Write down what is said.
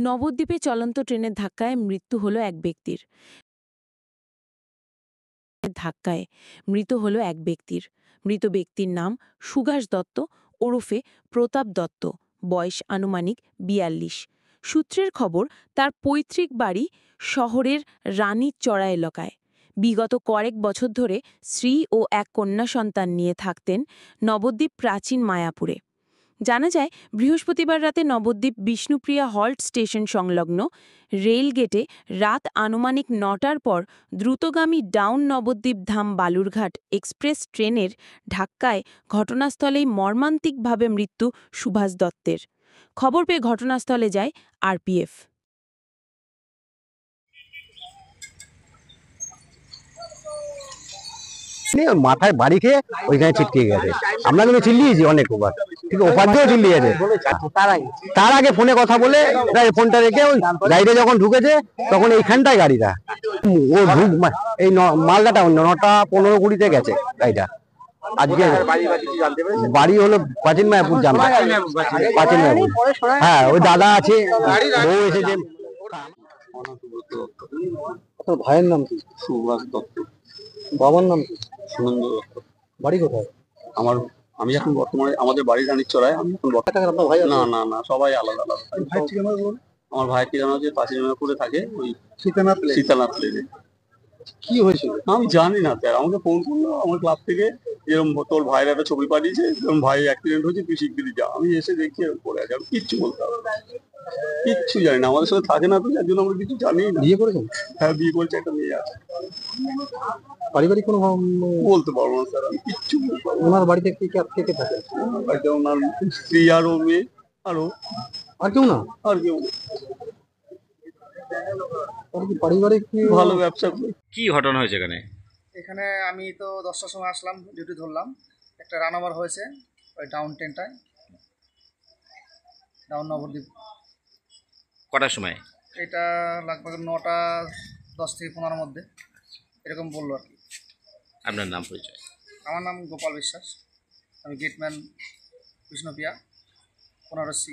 নবদ্বীপে চলন্ত ট্রেনের ধাক্কায় মৃত্যু হলো এক ব্যক্তির। মৃত ব্যক্তির নাম সুভাষ দত্ত ওরফে প্রতাপ দত্ত, বয়স আনুমানিক ৪২। সূত্রের খবর, তার পৈতৃক বাড়ি শহরের রানীচড়া এলাকায়। বিগত কয়েক বছর ধরে স্ত্রী ও এক কন্যা সন্তান নিয়ে থাকতেন নবদ্বীপ প্রাচীন মায়াপুরে। জানা যায়, বৃহস্পতিবার রাতে নবদ্বীপ বিষ্ণুপ্রিয়া হল্ট স্টেশন সংলগ্ন রেলগেটে রাত আনুমানিক ৯টার পর দ্রুতগামী ডাউন নবদ্বীপ ধাম বালুরঘাট এক্সপ্রেস ট্রেনের ধাক্কায় ঘটনাস্থলেই মর্মান্তিকভাবে মৃত্যু সুভাষ দত্তের। খবর পেয়ে ঘটনাস্থলে যায় আরপিএফ। মাথায় বাড়ি খেয়ে ওইখানে ছিটকে গেছে। আমরা কিন্তু চিল্লিয়েছি অনেকবার, ঠিক ওপার দিয়েও চিল্লিয়েছে। তার আগে ফোনে কথা বলে ফোনটা রেখে ওই গাড়িটা যখন ঢুকেছে তখন এইখানটায় গাড়িটা ও এই মালদাটা ৯:১৫-২০ গেছে গাড়িটা। আজকে বাড়ি হলো প্রাচীন মায়াপুর, জানবো প্রাচীন মায়াপুর। হ্যাঁ, ওই দাদা আছে, বউ এসেছে। ভাইয়ের নাম কি? সুভাষ দত্ত। বাবার নাম কি? সুনন্দ দত্ত। বাড়ি কোথায়? আমি এখন বর্তমানে আমাদের বাড়ি রানীচড়ায়। আমি এখন না না না, সবাই আলাদা আলাদা। আমার ভাইয়ের ঠিকানা হচ্ছে প্রাচীন মায়াপুরে থাকে, ওই সীতানাথ লেনে। কি হয়েছিল আমি জানি না স্যার, আমাকে ফোন করলো আমার ক্লাব থেকে, এরকম তোর ভাইয়ের একটা ছবি পাঠিয়েছে, এরকম ভাই অ্যাক্সিডেন্ট হয়েছে, তুই শিগগিরই যা। আমি এসে দেখি এরকম পড়ে আছে, আমি কিচ্ছু বলতে পারবো না, কিচ্ছু জানি না। আমাদের সাথে থাকে না তো, যার জন্য আমরা কিছু জানি না। বিয়ে করেছেন? হ্যাঁ, বিয়ে করেছে, একটা মেয়ে আছে। পারিবারিক কোনো বলতে পারবো না স্যার, আমি কিচ্ছু বলতে পারবো না। ওনার বাড়িতে কে কে থাকে? বাড়িতে ওনার স্ত্রী আর ও মেয়ে, আর কেউ না? আর কেউ না। পারিবারিক ভালো ব্যবসা। কি ঘটনা হয়েছে এখানে? এখানে আমি তো 10টার সময় আসলাম, ডিউটি ধরলাম। একটা রানওভার হয়েছে ওই ডাউন ট্রেনটায়, ডাউন নবদ্বীপ। কটার সময়? এটা লাগভগ 9:10 থেকে 15-র মধ্যে এরকম বললো আর কি। আপনার নাম পরিচয়? আমার নাম গোপাল বিশ্বাস, আমি গেটম্যান বিষ্ণুপ্রিয়া 15C।